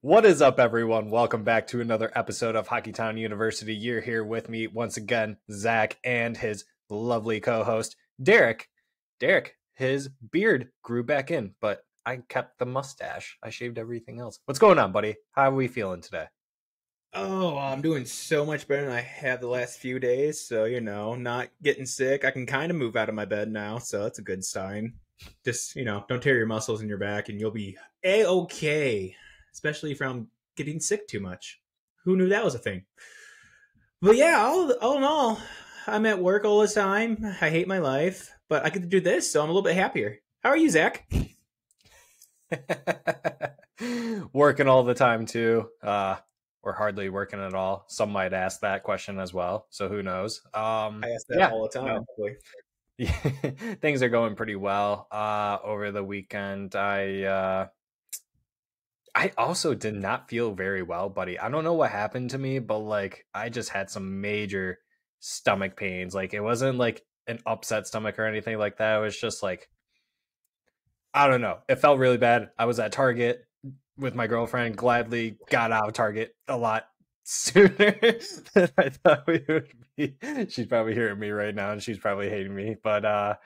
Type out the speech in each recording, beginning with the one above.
What is up, everyone? Welcome back to another episode of Hockeytown University. You're here with me once again, Zack, and his lovely co-host, Derek. Derek, his beard grew back in, but I kept the mustache. I shaved everything else. What's going on, buddy? How are we feeling today? Oh, I'm doing so much better than I have the last few days. So, not getting sick. I can kind of move out of my bed now. So that's a good sign. Just, don't tear your muscles in your back and you'll be A-okay. Especially from getting sick too much. Who knew that was a thing? But yeah, all in all, I'm at work all the time. I hate my life, but I get to do this, so I'm a little bit happier. How are you, Zach? Working all the time, too. Or hardly working at all. Some might ask that question as well, so who knows? I ask that all the time. Things are going pretty well. Over the weekend, I also did not feel very well, buddy. I don't know what happened to me, but I just had some major stomach pains. It wasn't like an upset stomach or anything like that. It was just I don't know. It felt really bad. I was at Target with my girlfriend, gladly got out of Target a lot sooner than I thought we would be. She's probably hearing me right now and she's probably hating me. But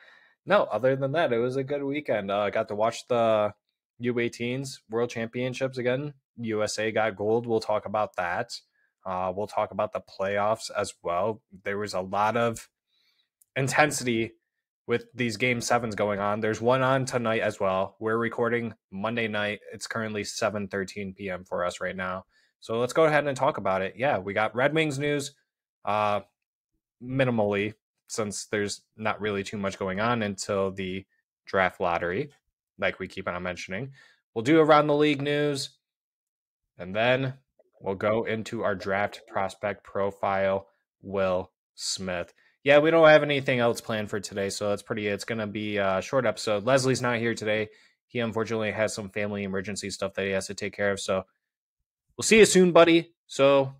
no, other than that, it was a good weekend. I got to watch the U18s World Championships again. USA got gold. We'll talk about that. We'll talk about the playoffs as well. There was a lot of intensity with these game sevens going on. There's one on tonight as well. We're recording Monday night. It's currently 7:13 p.m. for us right now. So let's go ahead and talk about it. Yeah, we got Red Wings news minimally, since there's not really too much going on until the draft lottery, like we keep on mentioning. We'll do around the league news, and then we'll go into our draft prospect profile, Will Smith. Yeah, we don't have anything else planned for today, so it's going to be a short episode. Leslie's not here today. He unfortunately has some family emergency stuff that he has to take care of, so we'll see you soon, buddy. So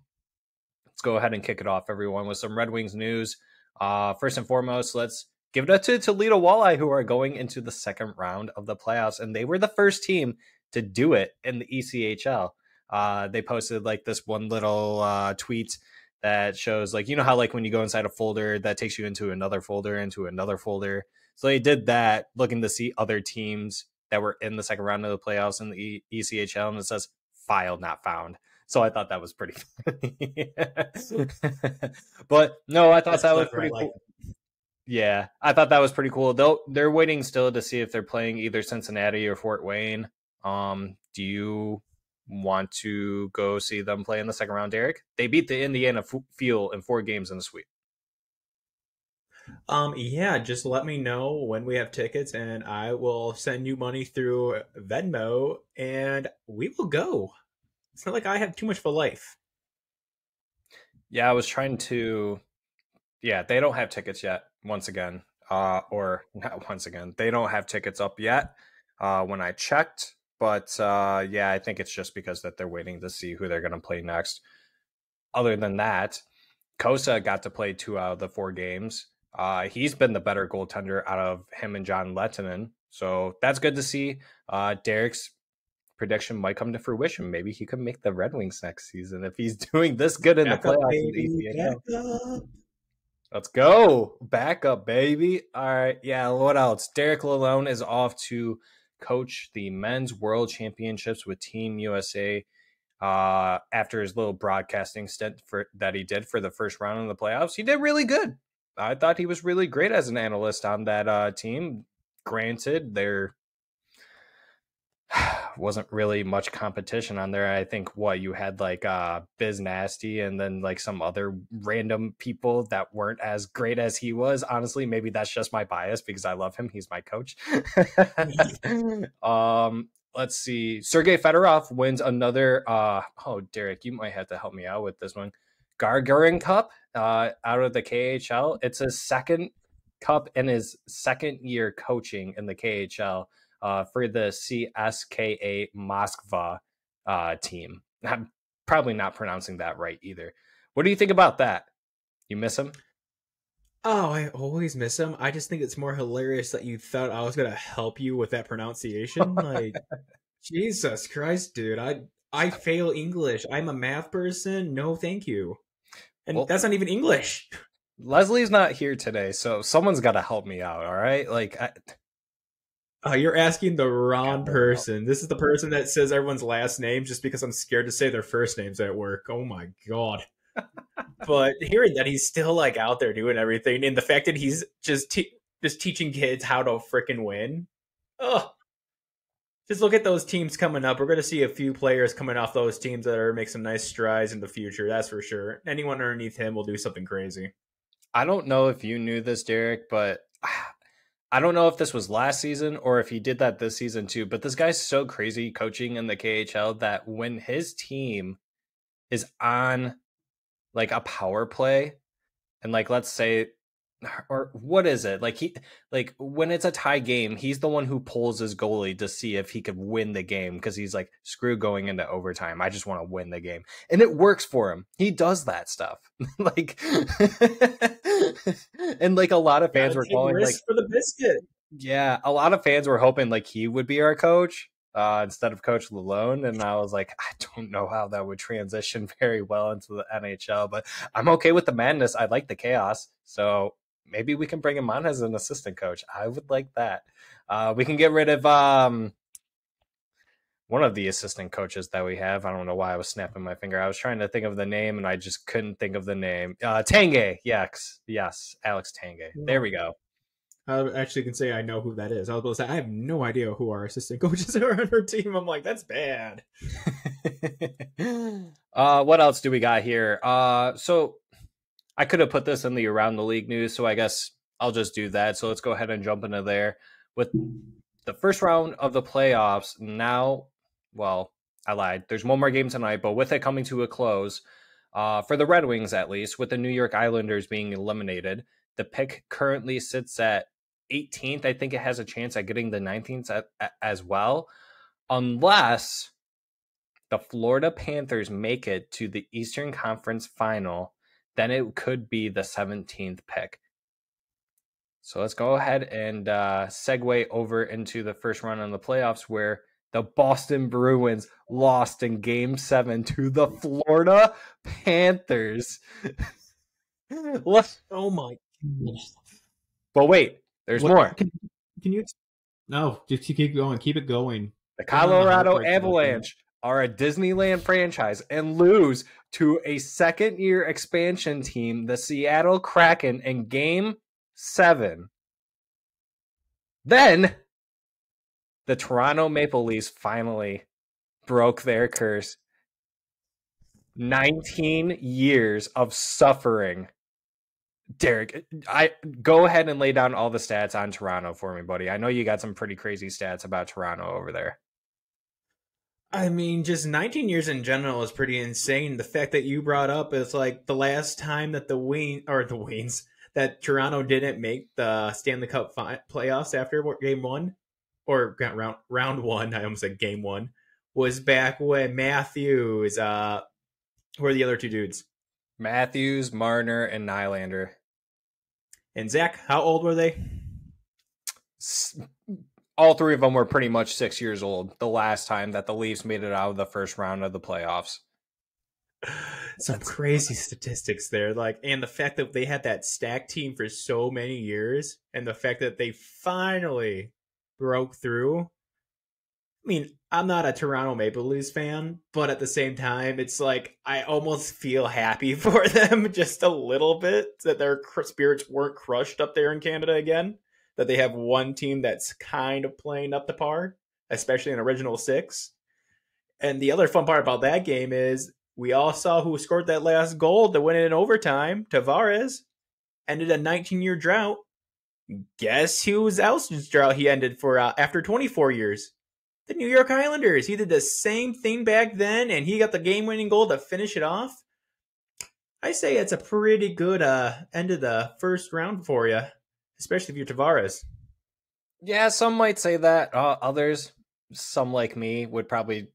let's go ahead and kick it off, everyone, with some Red Wings news. First and foremost, let's give it up to Toledo Walleye, who are going into the second round of the playoffs, and they were the first team to do it in the ECHL. They posted this one little tweet that shows how when you go inside a folder that takes you into another folder. So they did that looking to see other teams that were in the second round of the playoffs in the ECHL, and it says file not found. So I thought that was pretty funny. But no, I thought that was pretty cool. Yeah, I thought that was pretty cool. They're waiting still to see if they're playing either Cincinnati or Fort Wayne. Do you want to go see them play in the second round, Derek? They beat the Indiana Fuel in 4 games in the sweep. Yeah, just let me know when we have tickets and I will send you money through Venmo and we will go. It's not like I have too much of a life. Yeah, I was trying to... Yeah, they don't have tickets yet, once again. Or not once again. They don't have tickets up yet when I checked. But yeah, I think it's just because that they're waiting to see who they're going to play next. Other than that, Kosa got to play 2 out of the 4 games. He's been the better goaltender out of him and John Lettinen. So that's good to see. Derek's prediction might come to fruition. Maybe he could make the Red Wings next season if he's doing this good in the playoffs. Let's go. Back up, baby. All right. Yeah, what else? Derek Lalonde is off to coach the men's world championships with Team USA after his little broadcasting stint that he did for the first round of the playoffs. He did really good. I thought he was really great as an analyst on that team. Granted, there wasn't really much competition on there. I think you had Biz Nasty and then some other random people that weren't as great as he was. Honestly, maybe that's just my bias because I love him. He's my coach. Let's see. Sergei Fedorov wins another Derek, you might have to help me out with this one. Gargarin Cup out of the KHL. It's his second cup in his second year coaching in the KHL. For the CSKA Moskva team. I'm probably not pronouncing that right either. What do you think about that? You miss him? Oh, I always miss him. I just think it's more hilarious that you thought I was going to help you with that pronunciation. Jesus Christ, dude. I fail English. I'm a math person. No, thank you. And Well, that's not even English. Leslie's not here today, so someone's got to help me out. All right, You're asking the wrong help me out. person. This is the person that says everyone's last name just because I'm scared to say their first names at work. Oh my god. But hearing that he's still like out there doing everything, and the fact that he's just teaching kids how to freaking win. Ugh. Just look at those teams coming up. We're going to see a few players coming off those teams that are make some nice strides in the future. That's for sure. Anyone underneath him will do something crazy. I don't know if you knew this, Derek, but I don't know if this was last season or if he did that this season too. But this guy's so crazy coaching in the KHL that when his team is on like a power play, and like let's say, or what is it, like when it's a tie game, he's the one who pulls his goalie to see if he could win the game, because he's like, screw going into overtime, I just want to win the game, and it works for him. He does that stuff. Like and like a lot of fans were calling like for the biscuit. Yeah, a lot of fans were hoping like he would be our coach instead of Coach Lalonde, and I was like, I don't know how that would transition very well into the NHL, but I'm okay with the madness. I like the chaos, so maybe we can bring him on as an assistant coach. I would like that. We can get rid of one of the assistant coaches that we have. I don't know why I was snapping my finger. I was trying to think of the name, and I just couldn't think of the name. Tanguay, yes, Alex Tanguay. There we go. I actually can say I know who that is. I was about to say, I have no idea who our assistant coaches are on our team. I'm like, that's bad. What else do we got here? So I could have put this in the around the league news, so I guess I'll just do that. So let's go ahead and jump into there. With the first round of the playoffs now, well, I lied. There's one more game tonight, but with it coming to a close, for the Red Wings at least, with the New York Islanders being eliminated, the pick currently sits at 18th. I think it has a chance at getting the 19th as well, unless the Florida Panthers make it to the Eastern Conference Final. Then it could be the 17th pick. So let's go ahead and segue over into the first round of the playoffs, where the Boston Bruins lost in Game 7 to the Florida Panthers. Oh my goodness. But wait, there's more. Can you? No, just keep going. Keep it going. The Colorado Avalanche are a Disneyland franchise and lose to a second-year expansion team, the Seattle Kraken, in Game 7. Then the Toronto Maple Leafs finally broke their curse. 19 years of suffering. Derek, I go ahead and lay down all the stats on Toronto for me, buddy. I know you got some pretty crazy stats about Toronto over there. I mean, just 19 years in general is pretty insane. The fact that you brought up is like the last time that that Toronto didn't make the Stanley Cup playoffs after Game 1, or round 1. I almost said Game 1, was back when Matthews. Who are the other two dudes? Matthews, Marner, and Nylander. And Zack, how old were they? All three of them were pretty much 6 years old the last time that the Leafs made it out of the first round of the playoffs. Some crazy statistics there. And the fact that they had that stacked team for so many years, and the fact that they finally broke through. I mean, I'm not a Toronto Maple Leafs fan, but at the same time, it's like I almost feel happy for them just a little bit that their spirits weren't crushed up there in Canada again, that they have one team that's kind of playing up to par, especially in Original Six. And the other fun part about that game is we all saw who scored that last goal to win it in overtime. Tavares ended a 19-year drought. Guess whose else's drought he ended for after 24 years? The New York Islanders. He did the same thing back then, and he got the game-winning goal to finish it off. I say it's a pretty good end of the first round for you, especially if you're Tavares. Yeah, some might say that. Others, some like me, would probably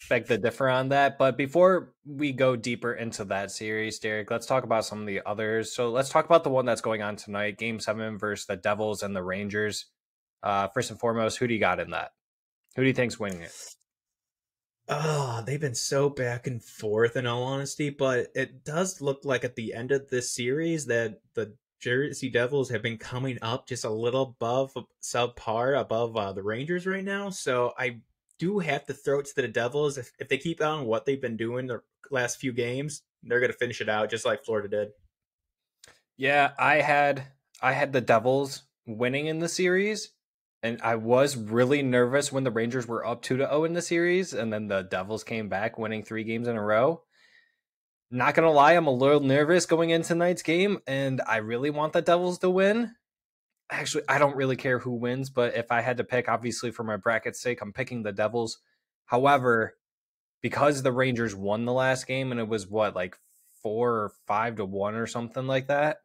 beg the differ on that. But before we go deeper into that series, Derek, let's talk about some of the others. So let's talk about the one that's going on tonight, Game 7 versus the Devils and the Rangers. First and foremost, who do you got in that? Who do you think's winning it? Oh, they've been so back and forth in all honesty, but it does look like at the end of this series that the Jersey Devils have been coming up just a little above subpar above the Rangers right now. So I do have to throw it to the Devils. If they keep on what they've been doing the last few games, they're going to finish it out just like Florida did. Yeah, I had the Devils winning in the series, and I was really nervous when the Rangers were up 2-0 in the series, and then the Devils came back winning 3 games in a row. Not gonna lie, I'm a little nervous going into tonight's game, and I really want the Devils to win. Actually, I don't really care who wins, but if I had to pick, obviously for my bracket's sake, I'm picking the Devils. However, because the Rangers won the last game and it was what, like 4 or 5-1 or something like that,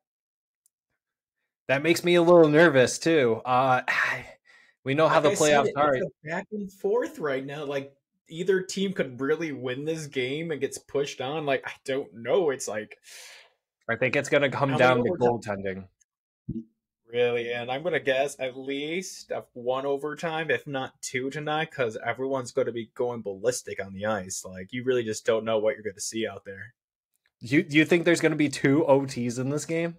that makes me a little nervous too. We know how the Like I said, playoffs are. it's a back and forth right now. Like either team could really win this game and gets pushed on. Like I don't know. It's like I think it's going to come how many down to overtime? goaltending. Really, and I'm gonna guess at least one overtime, if not two tonight, because everyone's going to be going ballistic on the ice. Like you really just don't know what you're going to see out there. You think there's going to be 2 OTs in this game?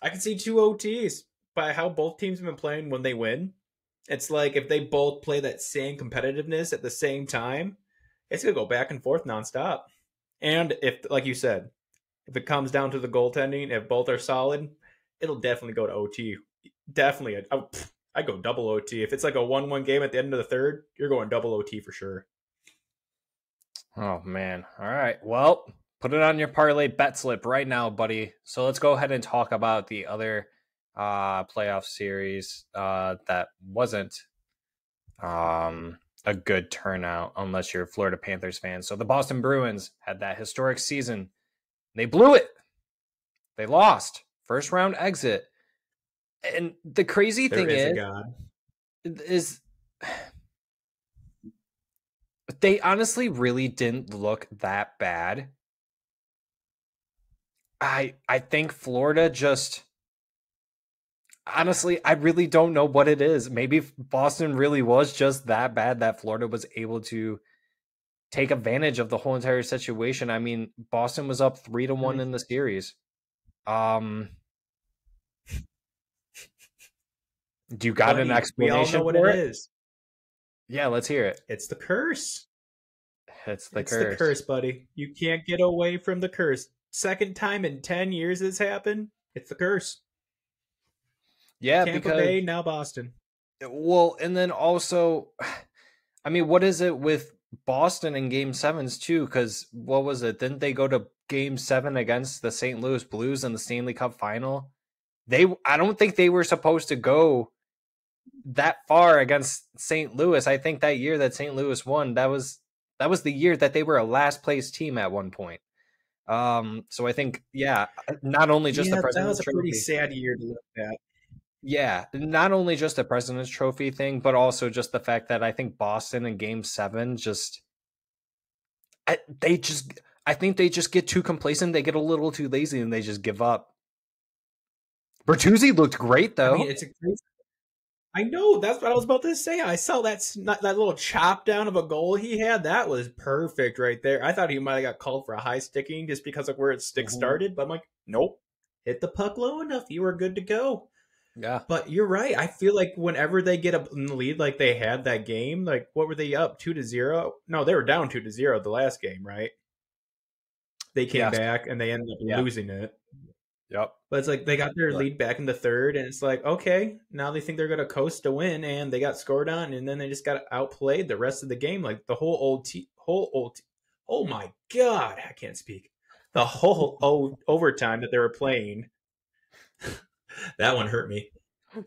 I can see two OTs by how both teams have been playing when they win. It's like if they both play that same competitiveness at the same time, it's gonna go back and forth nonstop. And if, like you said, if it comes down to the goaltending, if both are solid, it'll definitely go to OT. Definitely, I go double OT. If it's like a 1-1 game at the end of the third, you're going double OT for sure. Oh man. All right. Well, put it on your parlay bet slip right now, buddy. So let's go ahead and talk about the other playoff series that wasn't a good turnout unless you're a Florida Panthers fan. So the Boston Bruins had that historic season. They blew it. They lost. First round exit. And the crazy There thing is a God. is they honestly really didn't look that bad. I think Florida just honestly, I really don't know what it is. Maybe Boston really was just that bad that Florida was able to take advantage of the whole entire situation. I mean, Boston was up 3-1 in the series. Do you got an explanation? We all know what for it is. Yeah, let's hear it. It's the curse. It's the curse, buddy. You can't get away from the curse. Second time in 10 years it's happened. It's the curse. Yeah, Tampa because Bay, now Boston. Well, and then also, I mean, what is it with Boston in Game 7s too? Because what was it? Didn't they go to Game 7 against the St. Louis Blues in the Stanley Cup final? I don't think they were supposed to go that far against St. Louis. I think that year that St. Louis won, that was the year that they were a last place team at one point. So I think, yeah, not only just the President's that was a pretty sad year to look at. Yeah, not only just the President's Trophy thing, but also just the fact that I think Boston in Game 7 I think they just get too complacent. They get a little too lazy and they just give up. Bertuzzi looked great though. I mean, it's a crazy. I know, that's what I was about to say. I saw that little chop down of a goal he had. That was perfect right there. I thought he might have got called for a high sticking just because of where its stick started, but I'm like, nope. Hit the puck low enough. You were good to go. Yeah. But you're right. I feel like whenever they get in the lead like they had that game, like what were they up 2-0? No, they were down 2-0 the last game, right? They came back and they ended up losing it. Yep. But it's like they got their lead back in the third, and it's like, okay, now they think they're going to coast to win, and they got scored on, and then they just got outplayed the rest of the game. Like the oh my God, I can't speak. The whole overtime that they were playing, that one hurt me.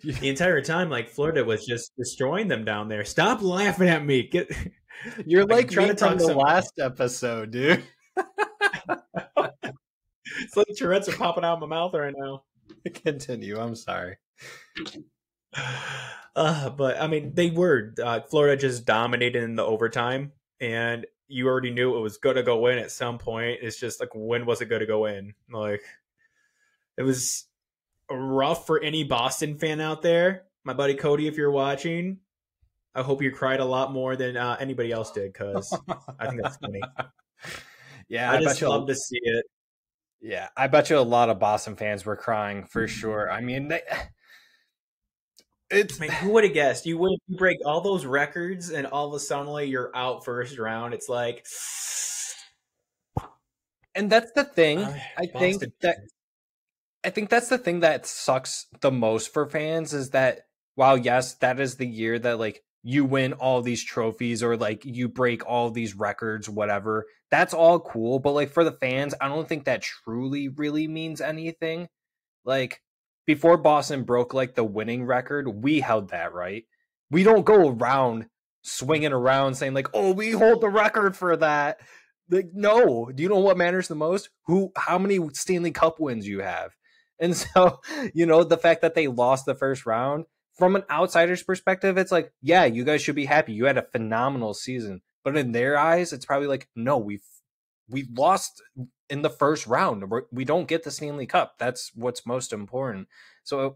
The entire time, like Florida was just destroying them down there. Stop laughing at me. You're like trying to talk the last episode, dude. It's like Tourette's are popping out of my mouth right now. Continue. I'm sorry. But I mean, they were Florida just dominated in the overtime, and you already knew it was going to go in at some point. It's just like, when was it going to go in? Like, it was rough for any Boston fan out there. My buddy Cody, if you're watching, I hope you cried a lot more than anybody else did, because I think that's funny. Yeah, I I bet just you. love to see it. Yeah, I bet you a lot of Boston fans were crying for sure. I mean, it's I mean, who would have guessed? You would break all those records, and all of a sudden you're out first round. It's like, and that's the thing. Boston. I think that's the thing that sucks the most for fans is that while yes, that is the year that like you win all these trophies or like you break all these records, whatever. That's all cool, but like for the fans, I don't think that truly really means anything. Like before Boston broke like the winning record, we held that, right? We don't go around swinging around saying like, "Oh, we hold the record for that." Like, no. Do you know what matters the most? How many Stanley Cup wins you have? And so, the fact that they lost the first round, from an outsider's perspective, it's like, yeah, you guys should be happy. You had a phenomenal season. But in their eyes, it's probably like, no, we lost in the first round. We don't get the Stanley Cup. That's what's most important. So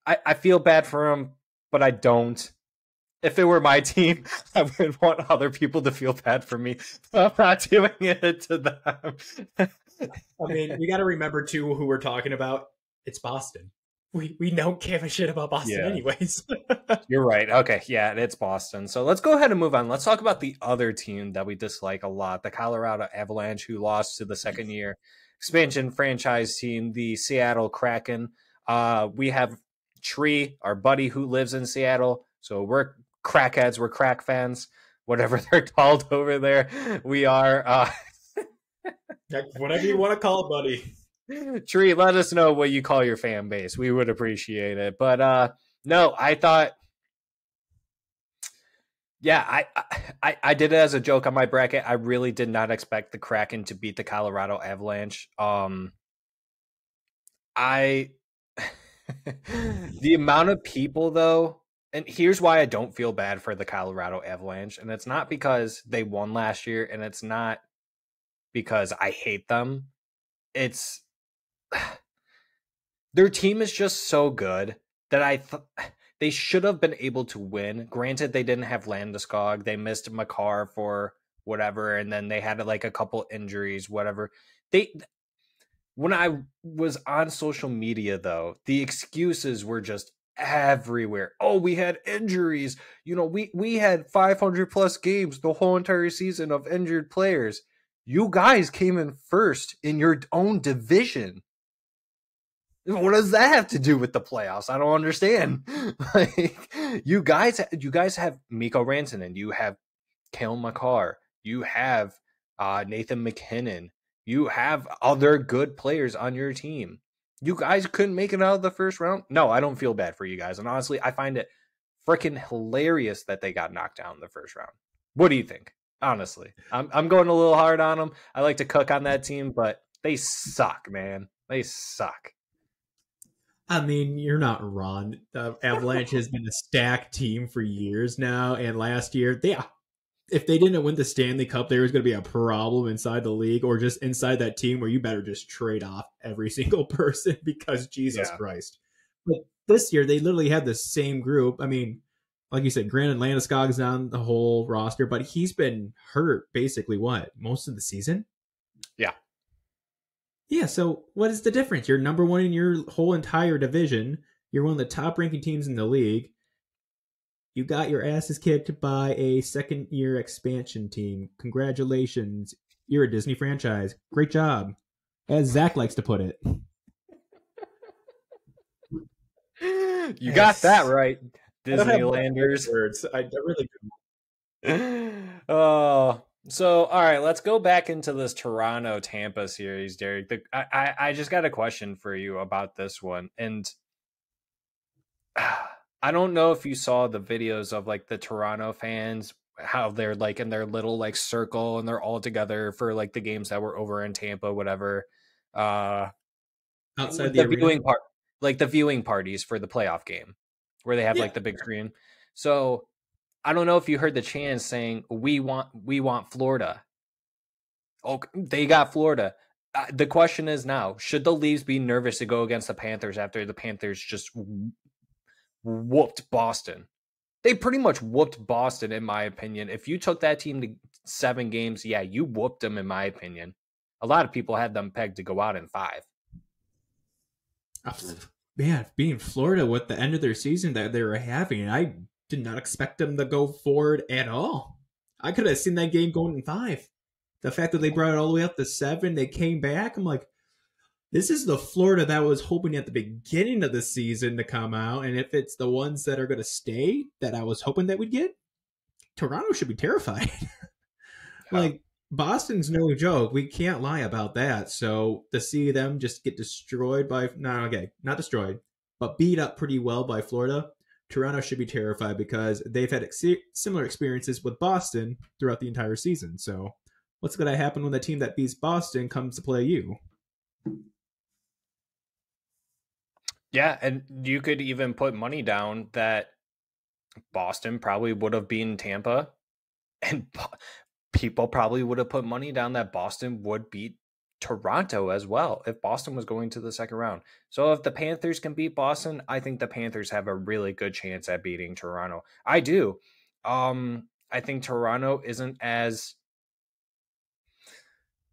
I feel bad for them, but I don't. If it were my team, I would want other people to feel bad for me. I'm not doing it to them. I mean, you got to remember too who we're talking about. It's Boston. We don't give a shit about Boston anyways. You're right. Okay, yeah, it's Boston. So let's go ahead and move on. Let's talk about the other team that we dislike a lot, the Colorado Avalanche, who lost to the second year expansion franchise team, the Seattle Kraken. We have Tree, our buddy who lives in Seattle. So we're crackheads, we're crack fans, whatever they're called over there. We are whatever you want to call it, buddy. Tree, let us know what you call your fan base. We would appreciate it. But no, I thought, yeah, I did it as a joke on my bracket. I really did not expect the Kraken to beat the Colorado Avalanche. The amount of people though, and here's why I don't feel bad for the Colorado Avalanche, and it's not because they won last year, and it's not because I hate them. It's their team is just so good that they should have been able to win. Granted, they didn't have Landeskog. They missed Makar for whatever, and then they had like a couple injuries, whatever. When I was on social media, though, the excuses were just everywhere. Oh, we had injuries. We had 500 plus games the whole entire season of injured players. You guys came in first in your own division. What does that have to do with the playoffs? I don't understand. Like, you guys have Mikko Rantanen, you have Cale Makar, you have Nathan McKinnon, you have other good players on your team. You guys couldn't make it out of the first round? No, I don't feel bad for you guys. And honestly, I find it freaking hilarious that they got knocked down in the first round. What do you think? Honestly, I'm going a little hard on them. I like to cook on that team, but they suck, man. They suck. I mean, you're not wrong. The Avalanche has been a stacked team for years now, and last year, if they didn't win the Stanley Cup, there was going to be a problem inside the league or just inside that team where you better just trade off every single person because Jesus Christ. But this year, they literally had the same group. I mean, like you said, granted, Landeskog's on the whole roster, but he's been hurt basically most of the season? Yeah. Yeah, so what is the difference? You're number one in your whole entire division. You're one of the top-ranking teams in the league. You got your asses kicked by a second-year expansion team. Congratulations. You're a Disney franchise. Great job. As Zack likes to put it. You got that right, Disneylanders. Words. I really do. Oh. So, all right, let's go back into this Toronto-Tampa series, Derek. I just got a question for you about this one. And I don't know if you saw the videos of, like, the Toronto fans, how they're, like, in their little, like, circle, and they're all together for, like, the games that were over in Tampa, whatever. Outside the viewing part, like, the viewing parties for the playoff game, where they have, like, the big screen. So I don't know if you heard the chants saying, we want Florida. Oh, they got Florida. The question is now, should the Leafs be nervous to go against the Panthers after the Panthers just whooped Boston? They pretty much whooped Boston, in my opinion. If you took that team to 7 games, yeah, you whooped them, in my opinion. A lot of people had them pegged to go out in 5. Man, being Florida with the end of their season that they were having, I did not expect them to go forward at all. I could have seen that game going in 5. The fact that they brought it all the way up to 7, they came back. I'm like, this is the Florida that I was hoping at the beginning of the season to come out. And if it's the ones that are going to stay that I was hoping that we'd get, Toronto should be terrified. Like, Boston's no joke. We can't lie about that. So to see them just get destroyed by, not destroyed, but beat up pretty well by Florida, Toronto should be terrified because they've had similar experiences with Boston throughout the entire season. So what's going to happen when the team that beats Boston comes to play you? Yeah, and you could even put money down that Boston probably would have beaten Tampa, and people probably would have put money down that Boston would beat Toronto as well if Boston was going to the second round. So if the Panthers can beat Boston, I think the Panthers have a really good chance at beating Toronto. I do. I think Toronto isn't as,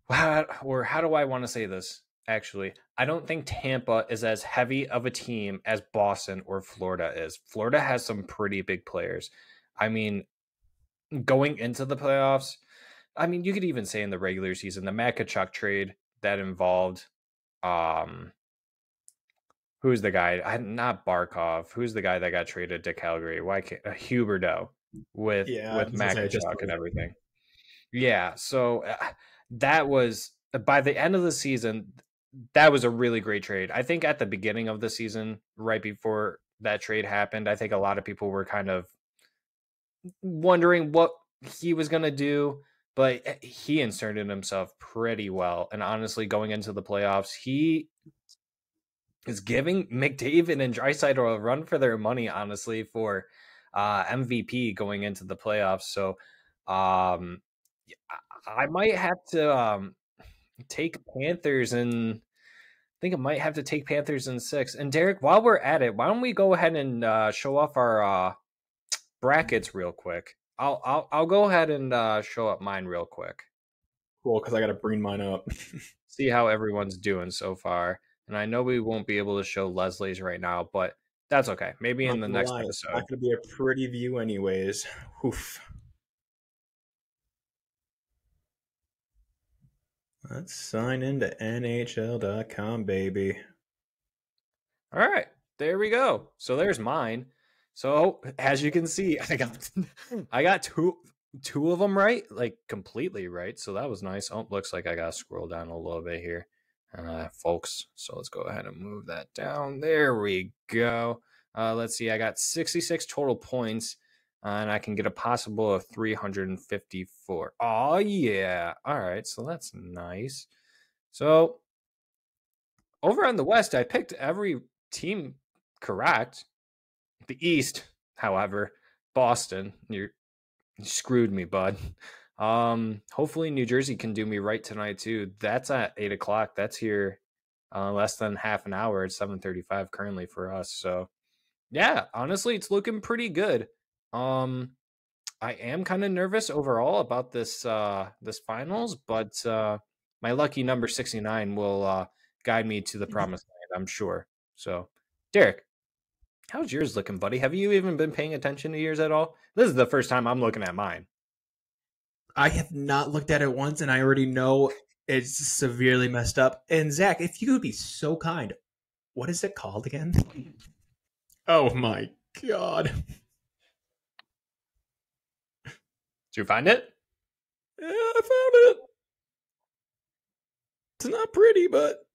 or how do I want to say this? Actually, I don't think Tampa is as heavy of a team as Boston or Florida is. Florida has some pretty big players. I mean, going into the playoffs, I mean, you could even say in the regular season, the Matt Tkachuk trade that involved, who's the guy? Not Barkov. Who's the guy that got traded to Calgary? Why can't Huberdeau with Matt Tkachuk and everything? Yeah, so that was, by the end of the season, that was a really great trade. I think at the beginning of the season, right before that trade happened, I think a lot of people were kind of wondering what he was going to do, but he inserted himself pretty well. And honestly, going into the playoffs, he is giving McDavid and Draisaitl a run for their money, honestly, for MVP going into the playoffs. So I might have to take Panthers, and I think I might have to take Panthers in 6. And Derek, while we're at it, why don't we go ahead and show off our brackets real quick? I'll go ahead and show up mine real quick. Cool, because I got to bring mine up. See how everyone's doing so far. And I know we won't be able to show Leslie's right now, but that's okay. Maybe in the next episode. It's not going to be a pretty view anyways. Oof. Let's sign into NHL.com, baby. All right, there we go. So there's mine. So as you can see, I got two of them right, like completely right. So that was nice. Oh, looks like I got to scroll down a little bit here, folks. So let's go ahead and move that down. There we go. Let's see. I got 66 total points. And I can get a possible of 354. Oh, yeah. All right. So that's nice. So over on the West, I picked every team correct. The East, however, Boston, you screwed me, bud. Hopefully New Jersey can do me right tonight, too. That's at 8 o'clock. That's here less than half an hour. It's 7:35 currently for us. So, yeah, honestly, it's looking pretty good. I am kind of nervous overall about this finals, but my lucky number 69 will guide me to the promised land, I'm sure. So, Derek, how's yours looking, buddy? Have you even been paying attention to yours at all? This is the first time I'm looking at mine. I have not looked at it once, and I already know it's severely messed up. And Zach, if you could be so kind, what is it called again? Oh my God. Did you find it? Yeah, I found it. It's not pretty, but...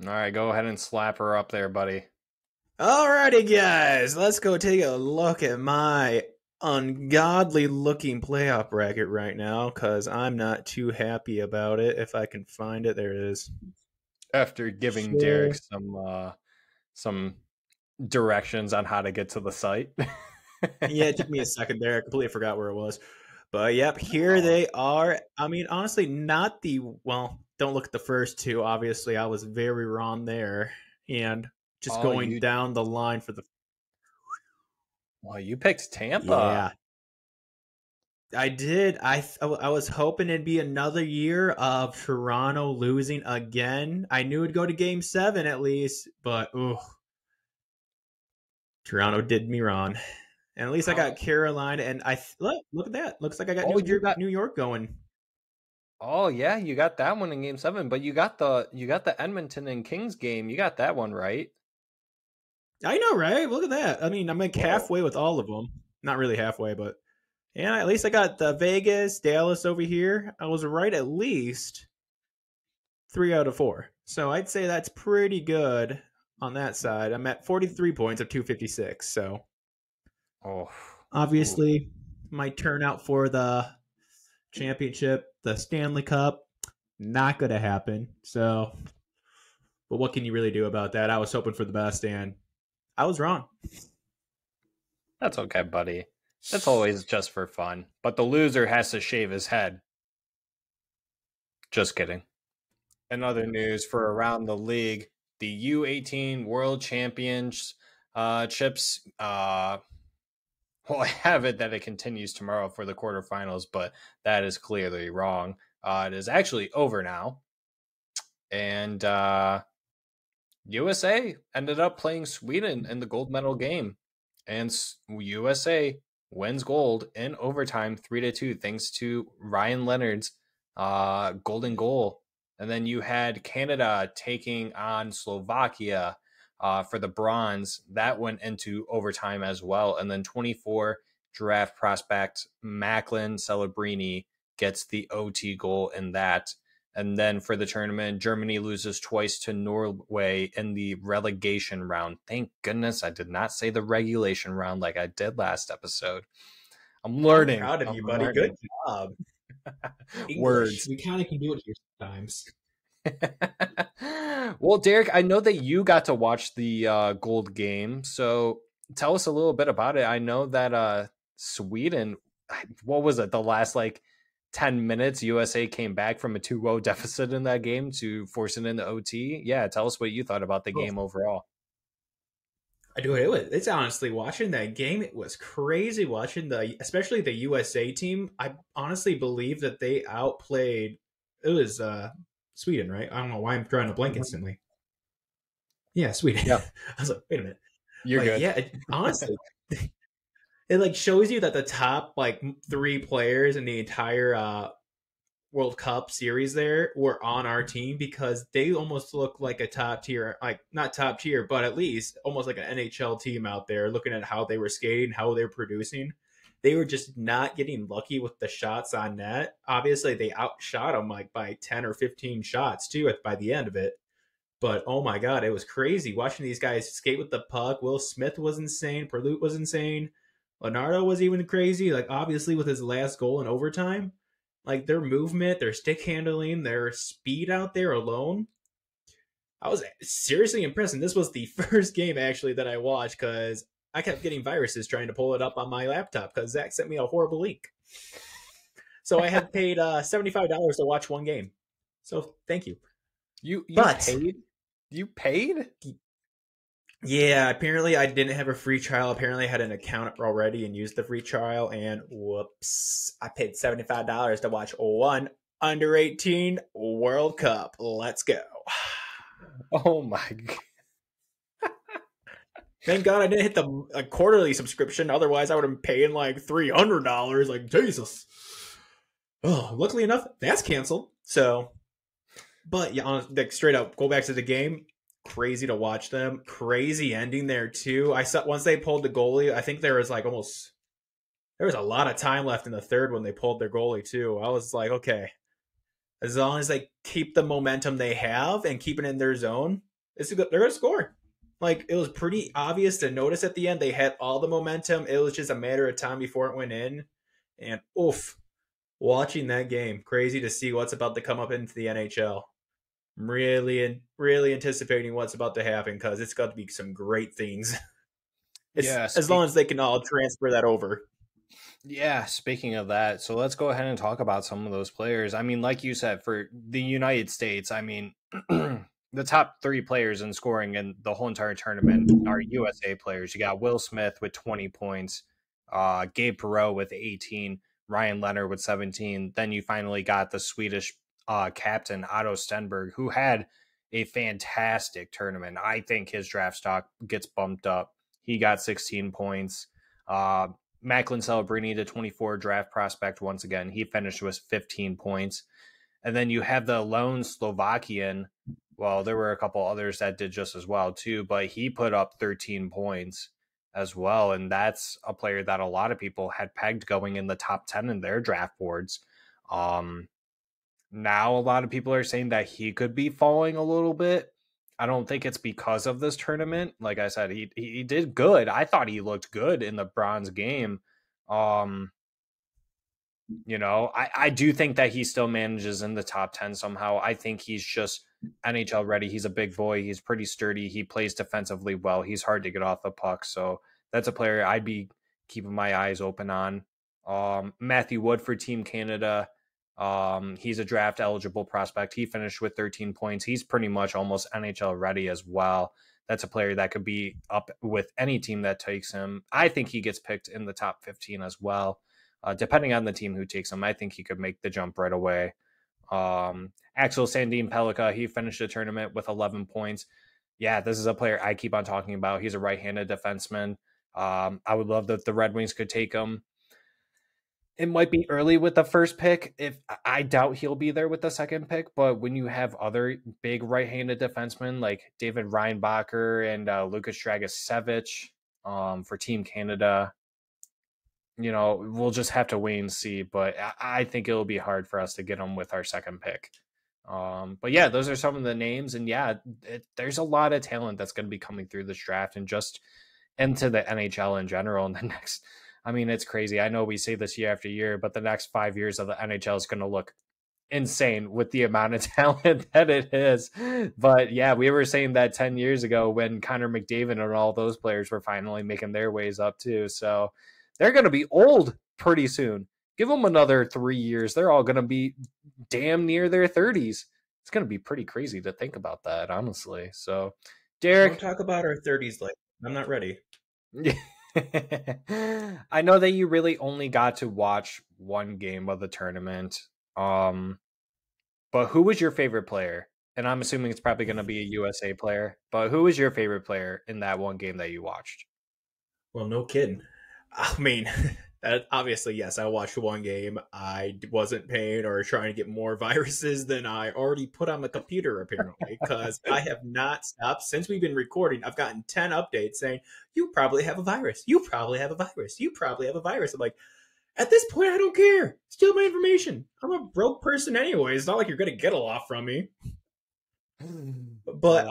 All right, go ahead and slap her up there, buddy. Alrighty, guys. Let's go take a look at my ungodly-looking playoff bracket right now, because I'm not too happy about it. If I can find it, there it is. After giving Derek some directions on how to get to the site. Yeah, it took me a second there. I completely forgot where it was. But yep, here they are. I mean, honestly, not the, well, don't look at the first two. Obviously, I was very wrong there. And just going down the line for the... Well, you picked Tampa. Yeah. I did. I was hoping it'd be another year of Toronto losing again. I knew it'd go to Game 7 at least, but Toronto did me wrong. And at least I got Carolina, and look at that. Looks like I got New York going. Oh yeah, you got that one in Game 7, but you got the Edmonton and Kings game. You got that one right. I know, right? Look at that. I mean, I'm like halfway with all of them. Not really halfway, but yeah, at least I got the Vegas, Dallas over here. I was right at least 3 out of 4. So I'd say that's pretty good on that side. I'm at 43 points of 256. So obviously my turnout for the championship, the Stanley Cup, not going to happen. So, but what can you really do about that? I was hoping for the best, and I was wrong. That's okay, buddy. That's always just for fun. But the loser has to shave his head. Just kidding. In other news for around the league, the U18 World Championships. Well, I have it that it continues tomorrow for the quarterfinals, but that is clearly wrong. It is actually over now. And USA ended up playing Sweden in the gold medal game. And USA wins gold in overtime 3-2 thanks to Ryan Leonard's golden goal. And then you had Canada taking on Slovakia for the bronze. That went into overtime as well. And then 24 draft prospect Macklin Celebrini gets the OT goal in that. And then for the tournament, Germany loses twice to Norway in the relegation round. Thank goodness I did not say the regulation round like I did last episode. I'm learning. I'm proud of you, buddy. Good job. Words. We kind of can do it here sometimes. Well, Derek, I know that you got to watch the gold game. So tell us a little bit about it. I know that Sweden, what was it? The last 10 minutes, USA came back from a 2-0 deficit in that game to force it into OT. Yeah, tell us what you thought about the game overall. It's honestly, watching that game, it was crazy watching especially the USA team. I honestly believe that they outplayed, it was Sweden, right? I don't know why I'm drawing a blank instantly. Yeah, Sweden. Yeah. I was like, wait a minute. You're good. Yeah, honestly, it shows you that the top 3 players in the entire World Cup series there were on our team, because they almost look like a top tier, not top tier, but at least almost like an NHL team out there, looking at how they were skating, how they were producing. They were just not getting lucky with the shots on net. Obviously, they outshot them by 10 or 15 shots too by the end of it. But oh my God, it was crazy watching these guys skate with the puck. Will Smith was insane. Perlut was insane. Leonardo was even crazy, obviously with his last goal in overtime. Their movement, their stick handling, their speed out there alone. I was seriously impressed. And this was the first game actually that I watched, because I kept getting viruses trying to pull it up on my laptop because Zack sent me a horrible link. So I had paid $75 to watch one game. So thank you. You paid? You paid? Yeah, apparently I didn't have a free trial. Apparently I had an account already and used the free trial, and whoops, I paid $75 to watch one under 18 World Cup. Let's go. Oh my God. Thank God I didn't hit the quarterly subscription. Otherwise I would have been paying $300. Jesus. Oh, luckily enough, that's canceled. So, but yeah, straight up, go back to the game. Crazy to watch them. Crazy ending there too. I saw once they pulled the goalie, I think there was there was a lot of time left in the third when they pulled their goalie too. I was like, okay, as long as they keep the momentum they have and keep it in their zone, they're going to score. It was pretty obvious to notice at the end. They had all the momentum. It was just a matter of time before it went in. And watching that game, crazy to see what's about to come up into the NHL. I'm really anticipating what's about to happen, because it's got to be some great things. As long as they can all transfer that over. Yeah, speaking of that, so let's go ahead and talk about some of those players. I mean, like you said, for the United States, I mean, the top 3 players in scoring in the whole entire tournament are USA players. You got Will Smith with 20 points, Gabe Perreault with 18, Ryan Leonard with 17. Then you finally got the Swedish captain Otto Stenberg, who had a fantastic tournament. I think his draft stock gets bumped up. He got 16 points. Macklin Celebrini, the 24 draft prospect, once again, he finished with 15 points. And then you have the lone Slovakian. Well, there were a couple others that did just as well, too, but he put up 13 points as well. And that's a player that a lot of people had pegged going in the top 10 in their draft boards. Now, a lot of people are saying that he could be falling a little bit. I don't think it's because of this tournament. Like I said, he did good. I thought he looked good in the bronze game. I do think that he still manages in the top 10 somehow. I think he's just NHL ready. He's a big boy. He's pretty sturdy. He plays defensively well. He's hard to get off the puck. So that's a player I'd be keeping my eyes open on. Matthew Wood for Team Canada. He's a draft eligible prospect. He finished with 13 points. He's pretty much almost NHL ready as well. That's a player that could be up with any team that takes him. I think he gets picked in the top 15 as well. Depending on the team who takes him, I think he could make the jump right away. Axel Sandin Pellikka, he finished the tournament with 11 points. Yeah, this is a player I keep on talking about. He's a right-handed defenseman. I would love that the Red Wings could take him. It might be early with the first pick. I doubt he'll be there with the second pick, but when you have other big right-handed defensemen like David Reinbacher and Lukas Dragicevic for Team Canada, we'll just have to wait and see. But I think it'll be hard for us to get him with our second pick. But yeah, those are some of the names, and yeah, there's a lot of talent that's going to be coming through this draft and just into the NHL in general in the next. I mean, it's crazy. I know we say this year after year, but the next 5 years of the NHL is going to look insane with the amount of talent that it is. But yeah, we were saying that 10 years ago when Connor McDavid and all those players were finally making their ways up too. So they're going to be old pretty soon. Give them another 3 years. They're all going to be damn near their 30s. It's going to be pretty crazy to think about that, honestly. So, Derek. Don't talk about our 30s like I'm not ready. I know that you really only got to watch one game of the tournament. But who was your favorite player? And I'm assuming it's probably going to be a USA player. But who was your favorite player in that one game that you watched? Well, no kidding. I mean, obviously, yes, I watched one game. I wasn't paying or trying to get more viruses than I already put on the computer, apparently, because I have not stopped since we've been recording. I've gotten 10 updates saying, you probably have a virus. You probably have a virus. You probably have a virus. I'm like, at this point, I don't care. Steal my information. I'm a broke person anyway. It's not like you're going to get a lot from me. But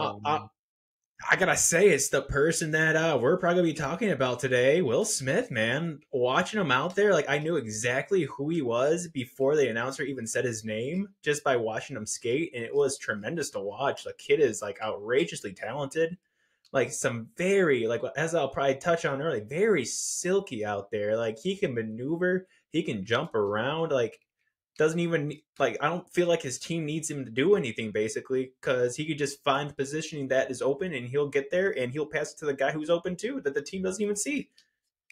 I gotta say, it's the person that we're probably going to be talking about today, Will Smith, man. Watching him out there, like I knew exactly who he was before the announcer even said his name, just by watching him skate, and it was tremendous to watch. The kid is like outrageously talented, like some very, like as I'll probably touch on earlier, very silky out there. Like he can maneuver, he can jump around, like doesn't even like I don't feel like his team needs him to do anything basically because he could just find the positioning that is open and he'll get there and he'll pass it to the guy who's open too that the team doesn't even see.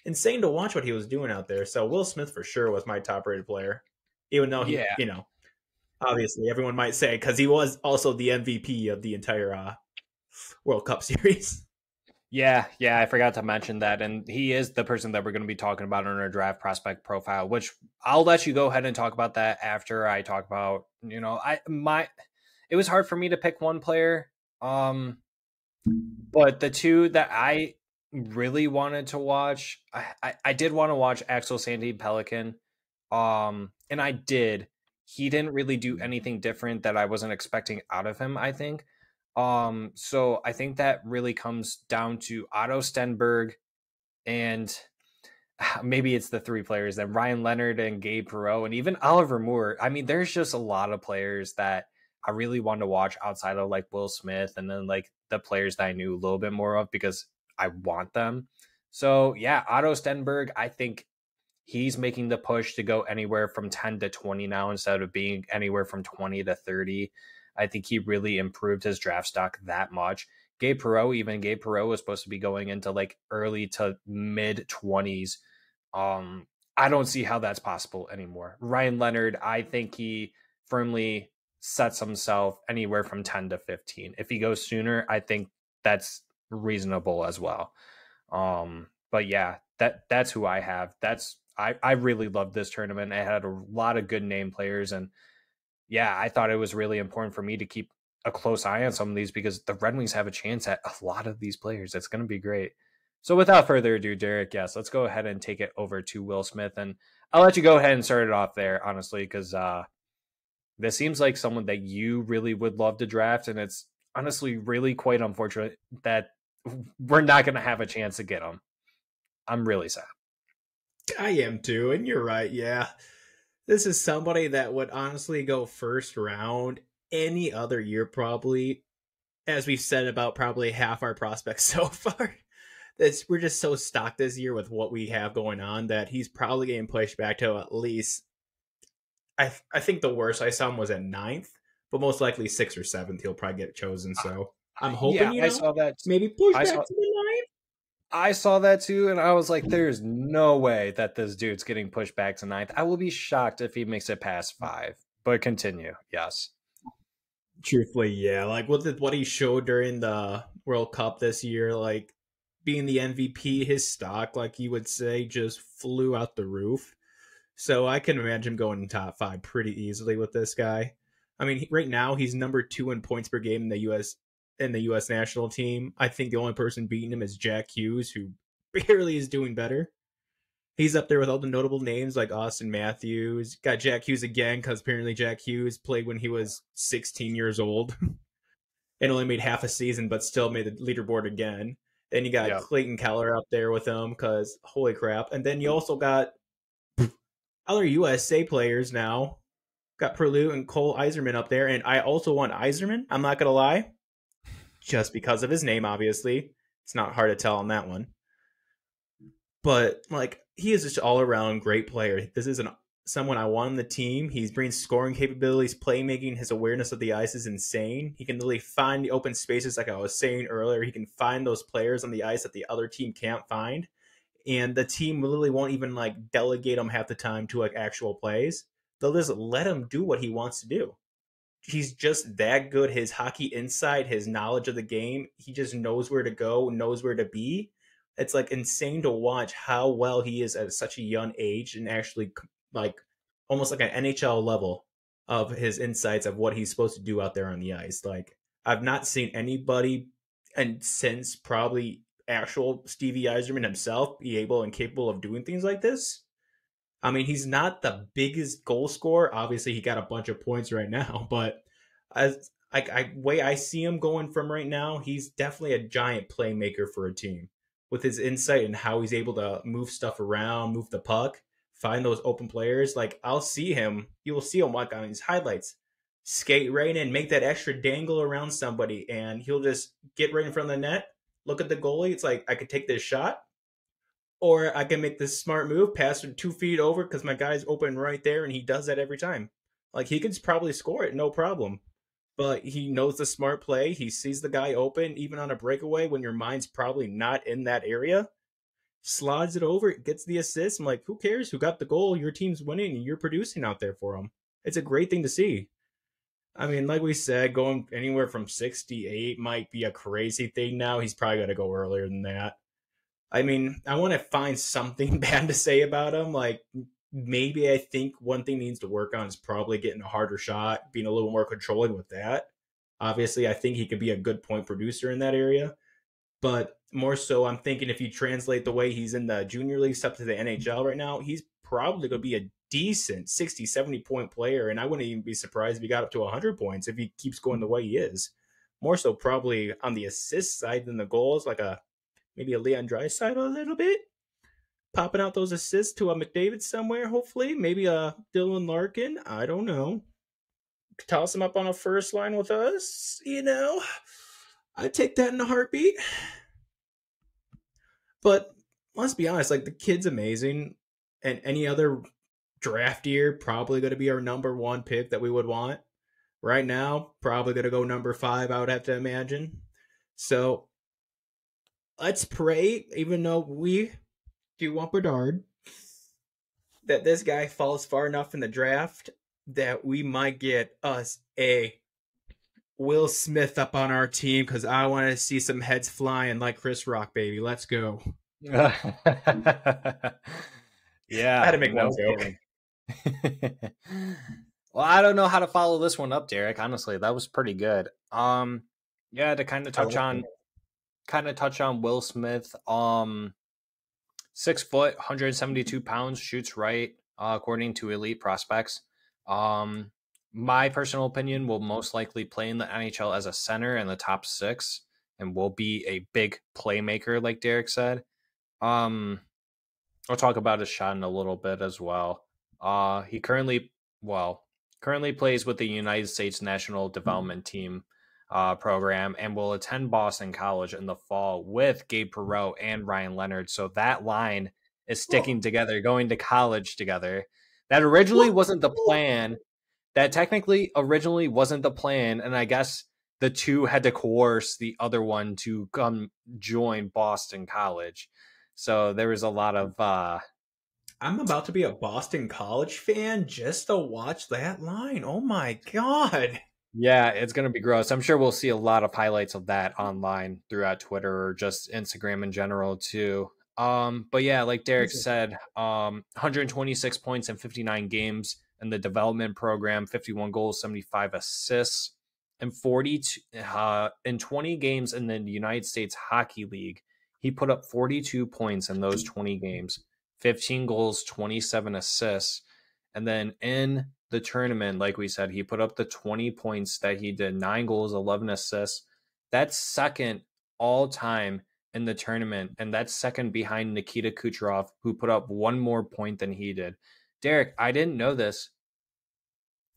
Insane to watch what he was doing out there. So Will Smith for sure was my top rated player, even though he, obviously everyone might say because he was also the MVP of the entire World Cup series. Yeah, I forgot to mention that. And he is the person that we're going to be talking about in our draft prospect profile, which I'll let you go ahead and talk about that after I talk about, it was hard for me to pick one player. But the two that I really wanted to watch, I did want to watch Axel Sandin Pellikka. And I did. He didn't really do anything different that I wasn't expecting out of him, I think. So I think that really comes down to Otto Stenberg and maybe it's the three players then Ryan Leonard and Gabe Perreault and even Oliver Moore. I mean, there's just a lot of players that I really want to watch outside of like Will Smith and then like the players that I knew a little bit more of because I want them. So yeah, Otto Stenberg, I think he's making the push to go anywhere from 10 to 20 now instead of being anywhere from 20 to 30. I think he really improved his draft stock that much. Gabe Perreault was supposed to be going into like early to mid 20s. I don't see how that's possible anymore. Ryan Leonard, I think he firmly sets himself anywhere from 10 to 15. If he goes sooner, I think that's reasonable as well. But yeah, that's who I have. I really loved this tournament. It had a lot of good name players, and yeah, I thought it was really important for me to keep a close eye on some of these because the Red Wings have a chance at a lot of these players. It's going to be great. So without further ado, Derek, yes, let's go ahead and take it over to Will Smith, and I'll let you go ahead and start it off there, honestly, because this seems like someone that you really would love to draft, and it's honestly really quite unfortunate that we're not going to have a chance to get him. I'm really sad. I am too, and you're right, yeah. This is somebody that would honestly go first round any other year, probably. As we've said about probably half our prospects so far. We're just so stocked this year with what we have going on that he's probably getting pushed back to at least, I think the worst I saw him was at 9th, but most likely 6th or 7th he'll probably get chosen. So I'm hoping, I saw that. Maybe push back to the 9th. I saw that too, and I was like, there's no way that this dude's getting pushed back to 9th. I will be shocked if he makes it past 5. But continue, yes. Truthfully, yeah. Like what he showed during the World Cup this year, like being the MVP, his stock, like you would say, just flew out the roof. So I can imagine him going in top 5 pretty easily with this guy. I mean, right now he's number 2 in points per game in the U.S. national team. I think the only person beating him is Jack Hughes, who barely is doing better. He's up there with all the notable names like Austin Matthews. Got Jack Hughes again because apparently Jack Hughes played when he was 16 years old and only made half a season, but still made the leaderboard again. Then you got Clayton Keller up there with him because holy crap. And then you also got other USA players now. Got Perlu and Cole Iserman up there. And I also want Iserman. I'm not going to lie. Just because of his name, obviously. It's not hard to tell on that one. But, like, he is just all-around great player. This isn't someone I want on the team. He brings scoring capabilities, playmaking. His awareness of the ice is insane. He can really find the open spaces like I was saying earlier. He can find those players on the ice that the other team can't find. And the team literally won't even, like, delegate him half the time to, like, actual plays. They'll just let him do what he wants to do. He's just that good. His hockey insight, his knowledge of the game, he just knows where to go, knows where to be. It's like insane to watch how well he is at such a young age and actually like almost like an NHL level of his insights of what he's supposed to do out there on the ice. Like I've not seen anybody and since probably actual Stevie Yzerman himself be able and capable of doing things like this. I mean, he's not the biggest goal scorer. Obviously, he got a bunch of points right now, but as way I see him going from right now, he's definitely a giant playmaker for a team with his insight and how he's able to move stuff around, move the puck, find those open players. Like I'll see him, you will see him like on his highlights, skate right in, make that extra dangle around somebody, and he'll just get right in front of the net, look at the goalie. It's like I could take this shot. Or I can make this smart move, pass it 2 feet over because my guy's open right there, and he does that every time. Like, he could probably score it, no problem. But he knows the smart play. He sees the guy open, even on a breakaway when your mind's probably not in that area. Slides it over, gets the assist. I'm like, who cares who got the goal? Your team's winning, and you're producing out there for him. It's a great thing to see. I mean, like we said, going anywhere from 68 might be a crazy thing now. He's probably going to go earlier than that. I mean, I want to find something bad to say about him. Like, maybe I think one thing he needs to work on is probably getting a harder shot, being a little more controlling with that. Obviously, I think he could be a good point producer in that area. But more so, I'm thinking if you translate the way he's in the junior leagues up to the NHL right now, he's probably going to be a decent 60, 70-point player. And I wouldn't even be surprised if he got up to 100 points if he keeps going the way he is. More so probably on the assist side than the goals, like maybe a Leon Draisaitl a little bit. Popping out those assists to a McDavid somewhere, hopefully. Maybe a Dylan Larkin. I don't know. Toss him up on a first line with us. You know, I'd take that in a heartbeat. But let's be honest, like the kid's amazing. And any other draft year, probably going to be our number 1 pick that we would want. Right now, probably going to go number 5, I would have to imagine. So let's pray, even though we do want Bedard, that this guy falls far enough in the draft that we might get us a Will Smith up on our team, because I want to see some heads flying like Chris Rock, baby. Let's go. Yeah, I had to make one no joke. kidding. Well, I don't know how to follow this one up, Derek. Honestly, that was pretty good. Yeah, to kind of touch on Will Smith. 6 foot, 172 pounds, shoots right, according to Elite Prospects. My personal opinion will most likely play in the NHL as a center in the top 6 and will be a big playmaker, like Derek said. I'll talk about his shot in a little bit as well. He currently plays with the United States National Development Team program and will attend Boston College in the fall with Gabe Perreault and Ryan Leonard. So that line is sticking together, going to college together. That originally wasn't the plan. That technically originally wasn't the plan, and I guess the two had to coerce the other one to come join Boston College. So there was a lot of I'm about to be a Boston College fan just to watch that line. Oh my god. yeah, it's going to be gross. I'm sure we'll see a lot of highlights of that online throughout Twitter or just Instagram in general too. But yeah, like Derek said, 126 points in 59 games in the development program, 51 goals, 75 assists, and 42 in 20 games in the United States Hockey League. He put up 42 points in those 20 games, 15 goals, 27 assists, and then in the tournament, like we said, he put up the 20 points that he did, 9 goals, 11 assists. That's second all time in the tournament, and that's second behind Nikita Kucherov, who put up one more point than he did. Derek, I didn't know this,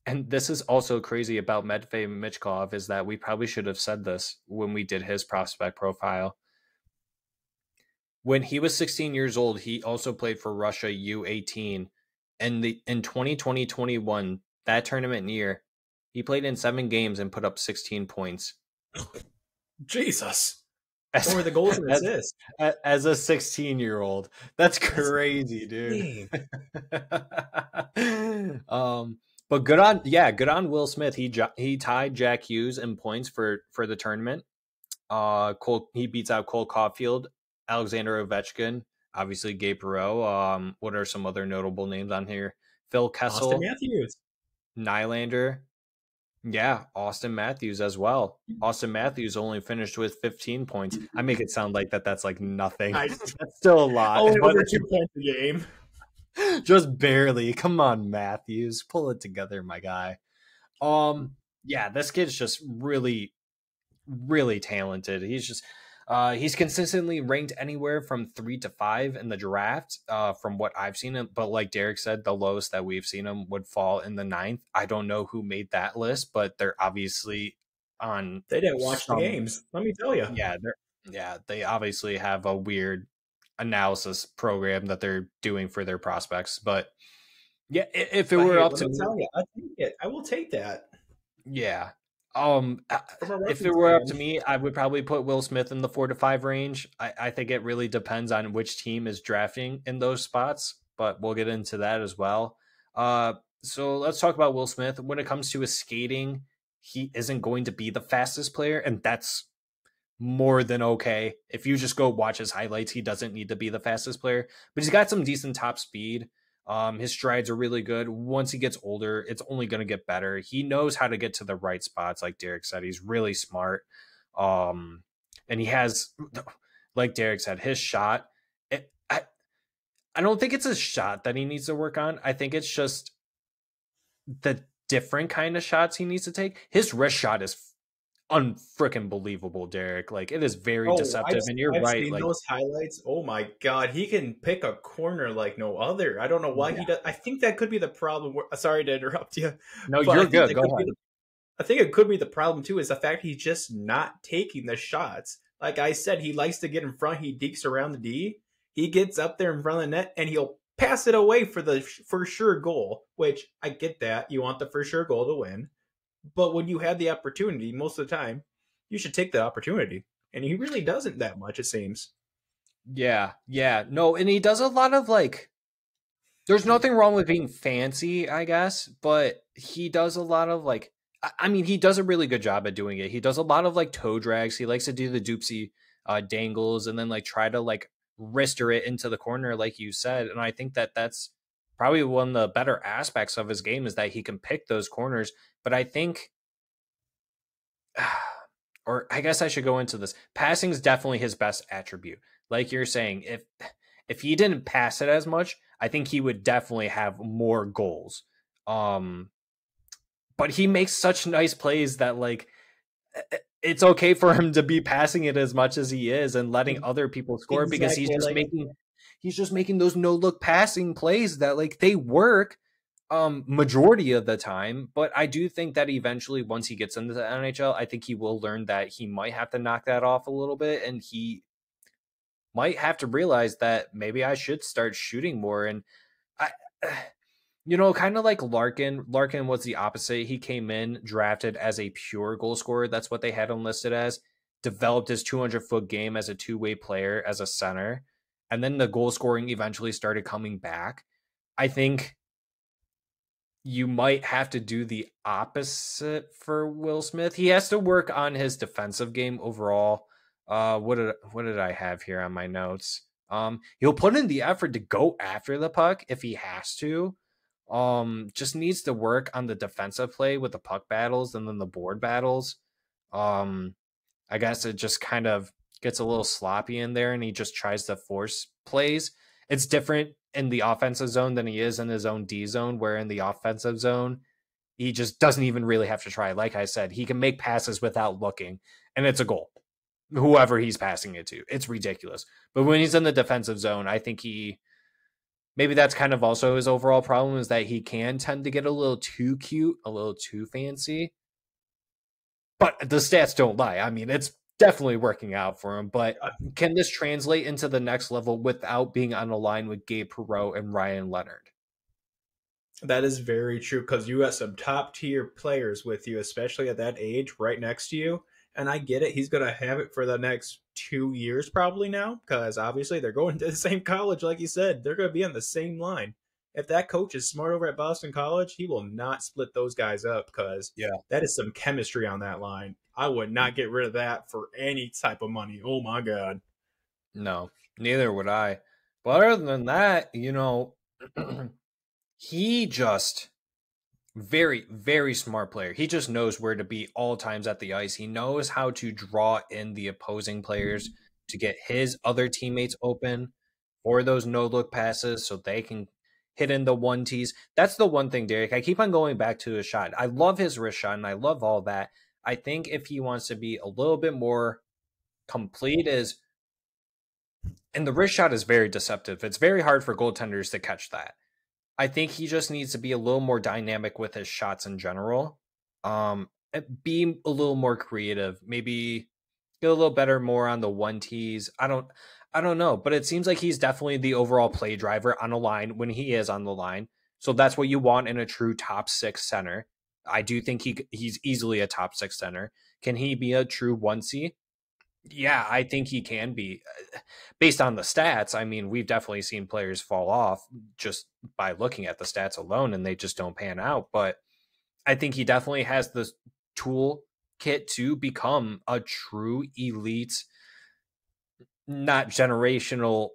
and this is also crazy about Medved Michkov, is that we probably should have said this when we did his prospect profile. When he was 16 years old, he also played for Russia U18. And in 2020-21, that tournament year, he played in 7 games and put up 16 points. Jesus. What were the goals and assists? As a 16-year-old. That's crazy, dude. But good on Will Smith. He tied Jack Hughes in points for the tournament. He beats out Cole Caulfield, Alexander Ovechkin, obviously Gabe Perreault. What are some other notable names on here? Phil Kessel, Austin Matthews, Nylander. Yeah, Austin Matthews as well. Austin Matthews only finished with 15 points. I make it sound like that's like nothing. That's still a lot. Only over 2 points a game. Just barely. Come on, Matthews. Pull it together, my guy. Yeah, this kid's just really, really talented. He's consistently ranked anywhere from 3 to 5 in the draft, from what I've seen. But like Derek said, the lowest that we've seen him would fall in the 9th. I don't know who made that list, but they're obviously on. They didn't watch the games. Let me tell you. Yeah, they obviously have a weird analysis program that they're doing for their prospects. But yeah, if it were up to me, I take it. I will take that. Yeah. If it were up to me, I would probably put Will Smith in the 4 to 5 range. I think it really depends on which team is drafting in those spots, but we'll get into that as well. So let's talk about Will Smith. When it comes to his skating, he isn't going to be the fastest player, and that's more than okay. If you just go watch his highlights, he doesn't need to be the fastest player, but he's got some decent top speed. His strides are really good. Once he gets older, it's only going to get better. He knows how to get to the right spots. Like Derek said, he's really smart. And he has, like Derek said, his shot. I don't think it's a shot that he needs to work on. I think it's just the different kind of shots he needs to take. His wrist shot is unfreaking believable, Derek. Like, it is very deceptive, and you're right. Seen like those highlights. Oh my god, he can pick a corner like no other. I don't know why he does. I think that could be the problem. Sorry to interrupt you. No, you're good. Go ahead. I think it could be the problem too. Is the fact he's just not taking the shots. Like I said, he likes to get in front. He dekes around the D. He gets up there in front of the net, and he'll pass it away for the for sure goal. Which I get that you want the for sure goal to win. But when you have the opportunity, most of the time, you should take the opportunity. And he really doesn't that much, it seems. Yeah, yeah. No, and he does a lot of like there's nothing wrong with being fancy, I guess, but he does a lot of like I mean, he does a really good job at doing it. He does a lot of like toe drags. He likes to do the doopsy dangles and then like try to like wrister it into the corner, like you said. And I think that that's probably one of the better aspects of his game is that he can pick those corners. But I think, or I guess I should go into this. Passing is definitely his best attribute. Like you're saying, if he didn't pass it as much, I think he would definitely have more goals. Um, but he makes such nice plays that like it's okay for him to be passing it as much as he is and letting other people score because Exactly. Like, he's just making those no look passing plays that like they work majority of the time. But I do think that eventually once he gets into the NHL, I think he will learn that he might have to knock that off a little bit and he might have to realize that maybe I should start shooting more. And I kind of like Larkin. Larkin was the opposite. He came in drafted as a pure goal scorer. That's what they had him listed as. Developed his 200-foot game as a two-way player, as a center. And then the goal scoring eventually started coming back. I think you might have to do the opposite for Will Smith. He has to work on his defensive game overall. What did I have here on my notes? He'll put in the effort to go after the puck if he has to. Just needs to work on the defensive play with the puck battles and then the board battles. I guess it just kind of gets a little sloppy in there and he just tries to force plays. It's different in the offensive zone than he is in his own D zone, where in the offensive zone, he just doesn't even really have to try. Like I said, he can make passes without looking, and it's a goal. Whoever he's passing it to, it's ridiculous. But when he's in the defensive zone, I think maybe that's kind of also his overall problem is that he can tend to get a little too cute, a little too fancy. But the stats don't lie. I mean, it's definitely working out for him. But can this translate into the next level without being on a line with Gabe Perreault and Ryan Leonard? that is very true because you got some top tier players with you, especially at that age, right next to you. And I get it. He's going to have it for the next 2 years probably now because obviously they're going to the same college, like you said. They're going to be on the same line. If that coach is smart over at Boston College, he will not split those guys up because Yeah. that is some chemistry on that line. I would not get rid of that for any type of money. Oh my God. No, neither would I. But other than that, he just very, very smart player. He just knows where to be all times at the ice. He knows how to draw in the opposing players to get his other teammates open for those no look passes so they can hit in the one tees. That's the one thing, Derek. I keep on going back to his shot. I love his wrist shot and I love all that. I think if he wants to be a little bit more complete and the wrist shot is very deceptive. It's very hard for goaltenders to catch that. I think he just needs to be a little more dynamic with his shots in general. Be a little more creative. Maybe get a little better more on the one tees. I don't know, but it seems like he's definitely the overall play driver on a line when he is on the line. So that's what you want in a true top six center. I do think he's easily a top six center. Can he be a true 1C? Yeah, I think he can be. Based on the stats, I mean, we've definitely seen players fall off just by looking at the stats alone and they just don't pan out. But I think he definitely has the tool kit to become a true elite, not generational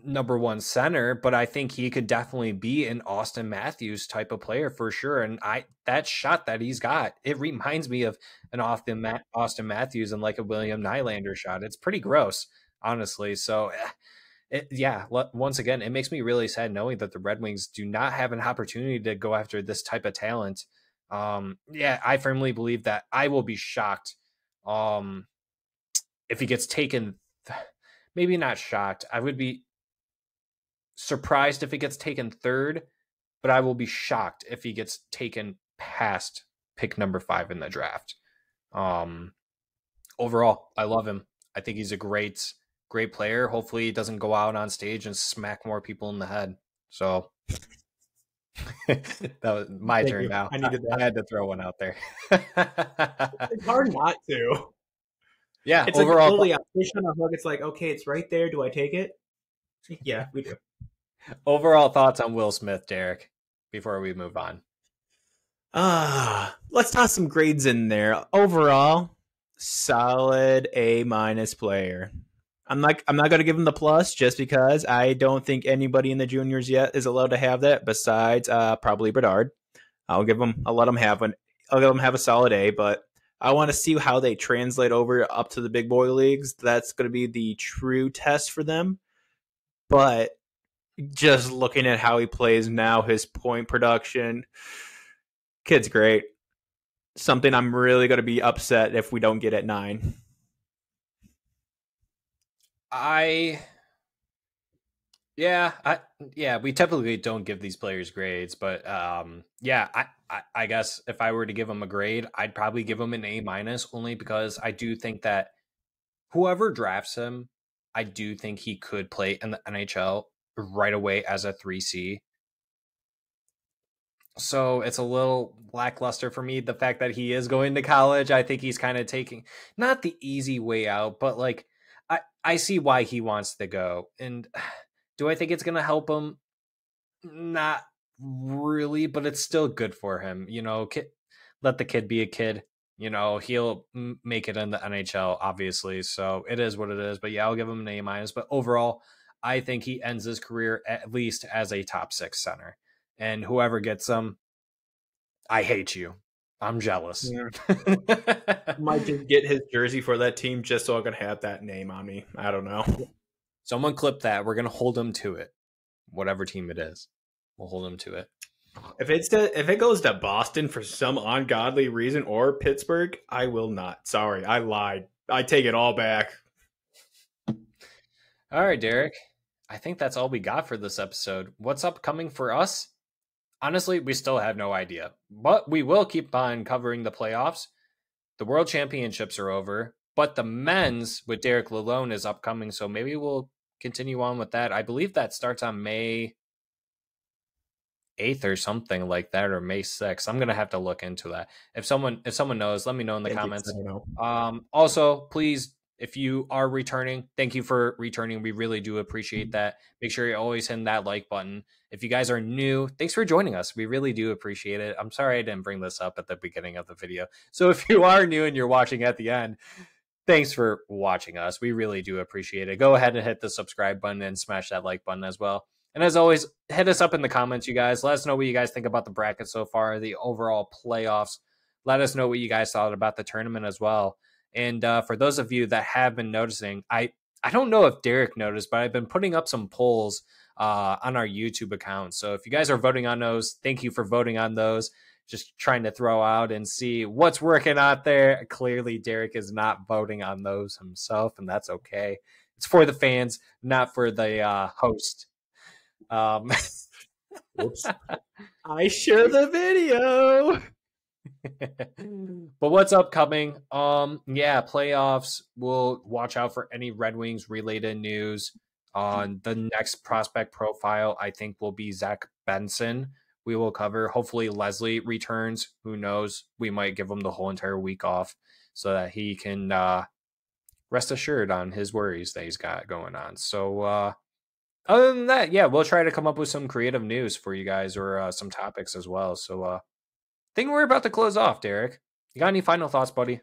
number one center, but I think he could definitely be an Austin Matthews type of player for sure. And that shot that he's got, it reminds me of an Austin Matthews and like a William Nylander shot. It's pretty gross, honestly. So once again, it makes me really sad knowing that the Red Wings do not have an opportunity to go after this type of talent. I firmly believe that I will be shocked if he gets taken. Maybe not shocked. I would be surprised if he gets taken third, but I will be shocked if he gets taken past pick number 5 in the draft. Overall, I love him. I think he's a great player. Hopefully he doesn't go out on stage and smack more people in the head. So That was my Thank turn you. now. I needed that. I had to throw one out there. It's hard not to. Yeah, It's overall, like literally a fish on a hook. It's like, okay, it's right there. Do I take it? Yeah, we do. overall thoughts on Will Smith, Derek, before we move on. Let's toss some grades in there. Overall, solid A- player. I'm not gonna give him the plus just because I don't think anybody in the juniors yet is allowed to have that besides probably Bedard. I'll let him have a solid A, but I want to see how they translate over up to the big boy leagues. That's going to be the true test for them. But just looking at how he plays now, his point production, kid's great. Something I'm really going to be upset if we don't get at 9. We typically don't give these players grades, but I guess if I were to give him a grade, I'd probably give him an A- only because I do think that whoever drafts him, I do think he could play in the NHL right away as a 3C. So it's a little lackluster for me. The fact that he is going to college, I think he's kind of taking not the easy way out, but like I see why he wants to go. And do I think it's going to help him? Not really, but it's still good for him. Let the kid be a kid. He'll make it in the NHL, obviously. So it is what it is. But yeah, I'll give him an A-. But overall, I think he ends his career at least as a top 6 center. And whoever gets him, I hate you. I'm jealous. Yeah. Might just get his jersey for that team just so I can have that name on me. I don't know. Someone clip that. We're going to hold him to it. Whatever team it is, we'll hold him to it. If it goes to Boston for some ungodly reason or Pittsburgh, I will not. Sorry, I lied. I take it all back. All right, Derek. I think that's all we got for this episode. What's upcoming for us? Honestly, we still have no idea, but we will keep on covering the playoffs. The World Championships are over, but the men's with Derek Lalonde is upcoming, so maybe we'll continue on with that. I believe that starts on May 8th or something like that, or May 6th. I'm gonna have to look into that. If someone knows, let me know in the comments. Also, please, if you are returning, thank you for returning. We really do appreciate that. Make sure you always hit that like button. If you guys are new, thanks for joining us. We really do appreciate it. I'm sorry I didn't bring this up at the beginning of the video. So if you are new and you're watching at the end, thanks for watching us. We really do appreciate it. Go ahead and hit the subscribe button and smash that like button as well. And as always, hit us up in the comments, you guys. Let us know what you guys think about the bracket so far, the overall playoffs. Let us know what you guys thought about the tournament as well. And for those of you that have been noticing, I don't know if Derek noticed, but I've been putting up some polls on our YouTube account. So if you guys are voting on those, thank you for voting on those. Just trying to throw out and see what's working out there. Clearly, Derek is not voting on those himself, and that's okay. It's for the fans, not for the host. Whoops. I share the video. But what's upcoming? Playoffs. We'll watch out for any Red Wings related news. On the next prospect profile, I think will be Zach Benson. We will cover. Hopefully Leslie returns. Who knows? We might give him the whole entire week off so that he can rest assured on his worries that he's got going on. So other than that, yeah, we'll try to come up with some creative news for you guys or some topics as well. So I think we're about to close off, Derek. You got any final thoughts, buddy?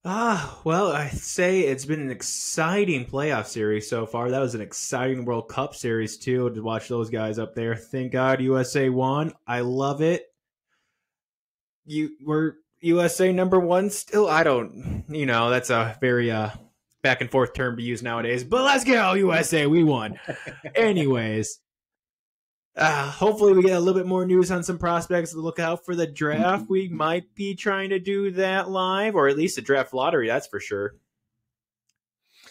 Well, I'd say it's been an exciting playoff series so far. That was an exciting World Cup series, too, to watch those guys up there. Thank God USA won. I love it. We're USA number 1 still? I don't, that's a very back and forth term to use nowadays. But let's go, USA. We won. Anyways. Hopefully we get a little bit more news on some prospects to look out for the draft. We might be trying to do that live, or at least the draft lottery, that's for sure.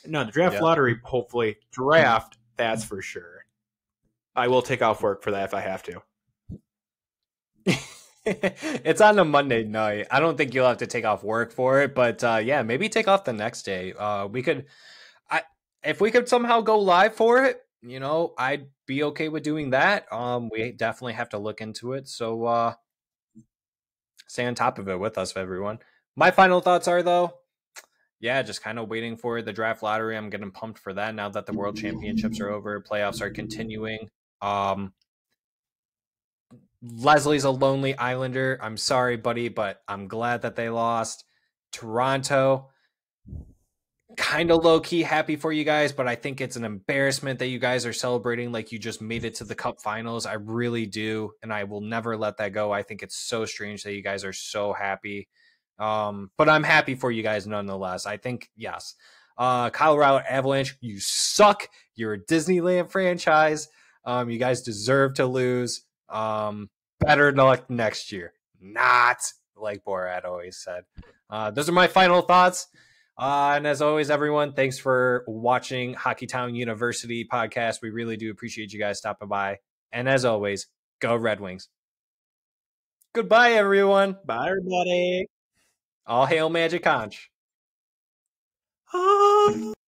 No, the draft lottery, hopefully. Draft, that's for sure. I will take off work for that if I have to. It's on a Monday night. I don't think you'll have to take off work for it, but maybe take off the next day. If we could somehow go live for it, I'd be okay with doing that. We definitely have to look into it. So stay on top of it with us, everyone. My final thoughts are, though, yeah, just kind of waiting for the draft lottery. I'm getting pumped for that now that the World Championships are over. Playoffs are continuing. Leslie's a lonely Islander. I'm sorry, buddy, but I'm glad that they lost. Toronto, kind of low key happy for you guys, but I think it's an embarrassment that you guys are celebrating like you just made it to the Cup finals. I really do, and I will never let that go. I think it's so strange that you guys are so happy. But I'm happy for you guys nonetheless. I think, yes. Colorado Avalanche, you suck. You're a Disneyland franchise. You guys deserve to lose. Better luck next year. Not, like Borat always said. Those are my final thoughts. And as always, everyone, thanks for watching Hockey Town University podcast. We really do appreciate you guys stopping by. And as always, go Red Wings. Goodbye, everyone. Bye, everybody. All hail Magic Conch.